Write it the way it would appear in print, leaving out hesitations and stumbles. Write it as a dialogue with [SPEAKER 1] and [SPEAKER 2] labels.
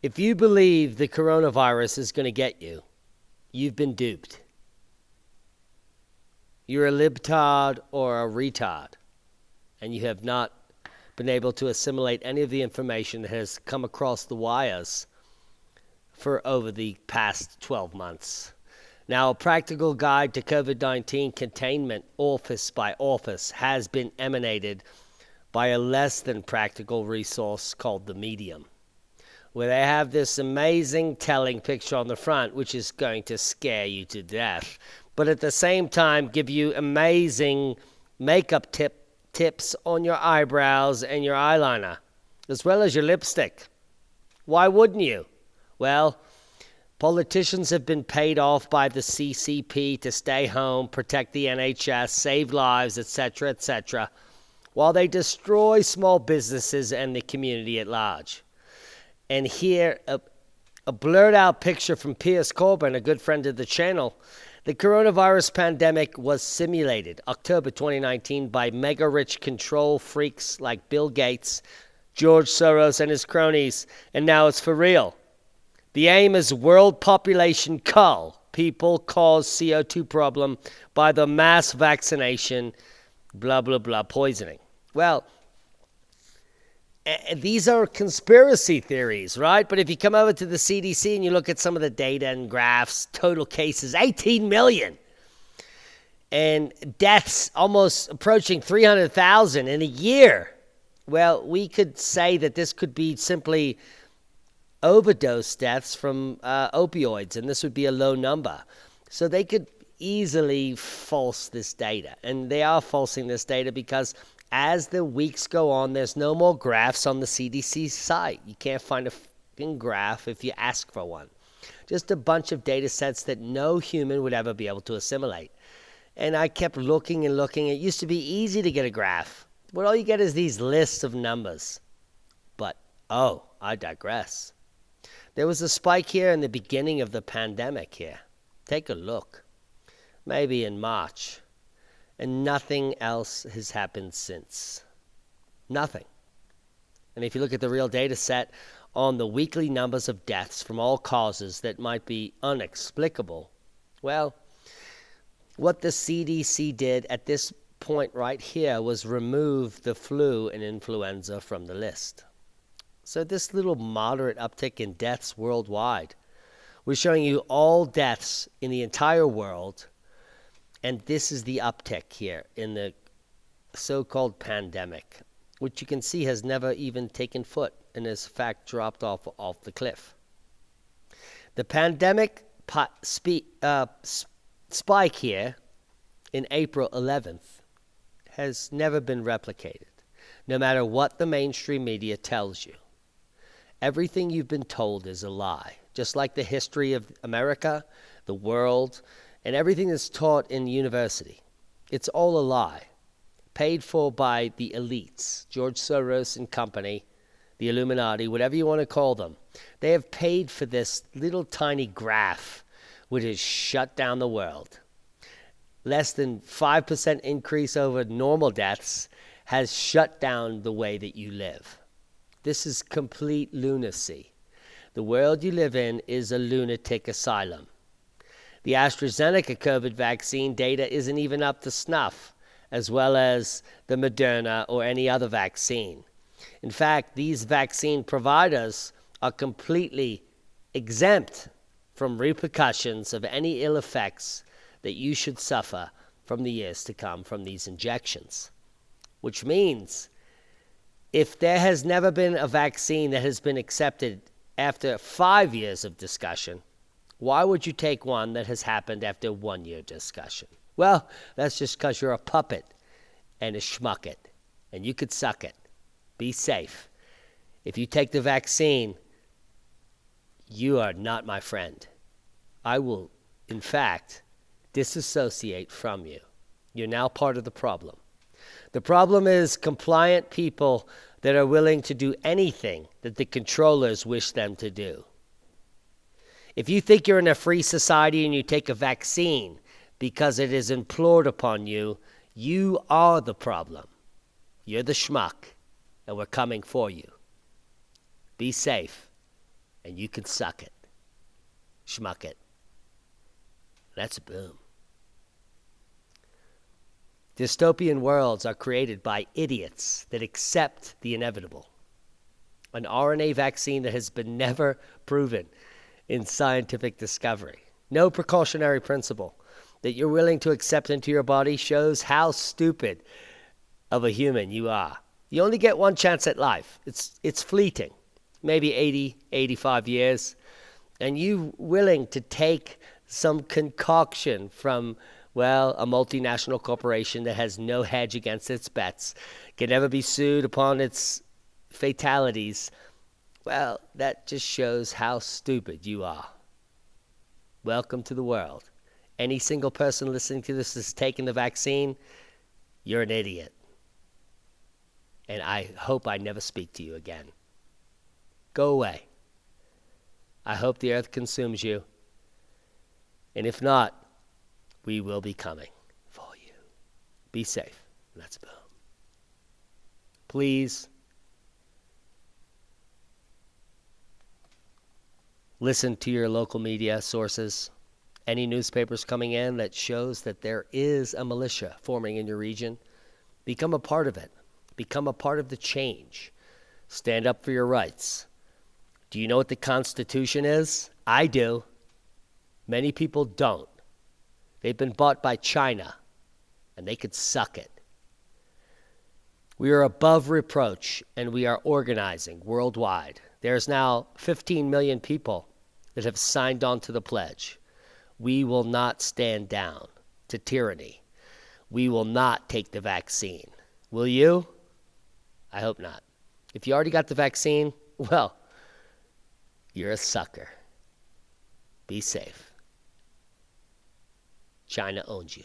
[SPEAKER 1] If you believe the coronavirus is going to get you, you've been duped. You're a libtard or a retard, and you have not been able to assimilate any of the information that has come across the wires for over the past 12 months. Now, a practical guide to COVID-19 containment, office by office, has been emanated by a less than practical resource called the Medium, where they have this amazing telling picture on the front, which is going to scare you to death, but at the same time give you amazing makeup tips on your eyebrows and your eyeliner, as well as your lipstick. Why wouldn't you? Well, politicians have been paid off by the CCP to stay home, protect the NHS, save lives, etc., while they destroy small businesses and the community at large. And here, a blurred out picture from Piers Corbyn, a good friend of the channel. The coronavirus pandemic was simulated October 2019 by mega-rich control freaks like Bill Gates, George Soros, and his cronies, and now it's for real. The aim is world population cull. People cause CO2 problem by the mass vaccination, blah, blah, blah, poisoning. Well, these are conspiracy theories, right? But if you come over to the CDC and you look at some of the data and graphs, total cases, 18 million. And deaths almost approaching 300,000 in a year. Well, we could say that this could be simply overdose deaths from opioids, and this would be a low number. So they could easily false this data. And they are falsing this data because as the weeks go on, there's no more graphs on the CDC site. You can't find a fucking graph if you ask for one. Just a bunch of data sets that no human would ever be able to assimilate. And I kept looking and looking. It used to be easy to get a graph. But all you get is these lists of numbers. But, I digress. There was a spike here in the beginning of the pandemic here. Take a look. Maybe in March. And nothing else has happened since. Nothing. And if you look at the real data set on the weekly numbers of deaths from all causes that might be inexplicable, well, what the CDC did at this point right here was remove the flu and influenza from the list. So this little moderate uptick in deaths worldwide, we're showing you all deaths in the entire world. And this is the uptick here in the so-called pandemic, which you can see has never even taken foot and has in fact dropped off the cliff. The pandemic spike here in April 11th has never been replicated, no matter what the mainstream media tells you. Everything you've been told is a lie, just like the history of America, the world, and everything that's taught in university. It's all a lie, paid for by the elites, George Soros and company, the Illuminati, whatever you want to call them. They have paid for this little tiny graph, which has shut down the world. Less than 5% increase over normal deaths has shut down the way that you live. This is complete lunacy. The world you live in is a lunatic asylum. The AstraZeneca COVID vaccine data isn't even up to snuff, as well as the Moderna or any other vaccine. In fact, these vaccine providers are completely exempt from repercussions of any ill effects that you should suffer from the years to come from these injections. Which means, if there has never been a vaccine that has been accepted after 5 years of discussion, why would you take one that has happened after 1 year discussion? Well, that's just because you're a puppet and a schmucket, and you could suck it. Be safe. If you take the vaccine, you are not my friend. I will, in fact, disassociate from you. You're now part of the problem. The problem is compliant people that are willing to do anything that the controllers wish them to do. If you think you're in a free society and you take a vaccine because it is implored upon you, you are the problem. You're the schmuck, and we're coming for you. Be safe. and you can suck it. Schmuck it. That's a boom. Dystopian worlds are created by idiots that accept the inevitable. An RNA vaccine that has been never proven in scientific discovery. No precautionary principle that you're willing to accept into your body shows how stupid of a human you are. You only get one chance at life. It's fleeting. Maybe 80, 85 years. And you willing to take some concoction from, well, a multinational corporation that has no hedge against its bets, can never be sued upon its fatalities. Well, that just shows how stupid you are. Welcome to the world. Any single person listening to this that's taken the vaccine, you're an idiot. And I hope I never speak to you again. Go away. I hope the earth consumes you. And if not, we will be coming for you. Be safe. That's boom. Please listen to your local media sources. Any newspapers coming in that shows that there is a militia forming in your region, become a part of it. Become a part of the change. Stand up for your rights. Do you know what the Constitution is? I do. Many people don't. They've been bought by China, and they could suck it. We are above reproach, and we are organizing worldwide. There's now 15 million people that have signed on to the pledge. We will not stand down to tyranny. We will not take the vaccine. Will you? I hope not. If you already got the vaccine, well, you're a sucker. Be safe. China owns you.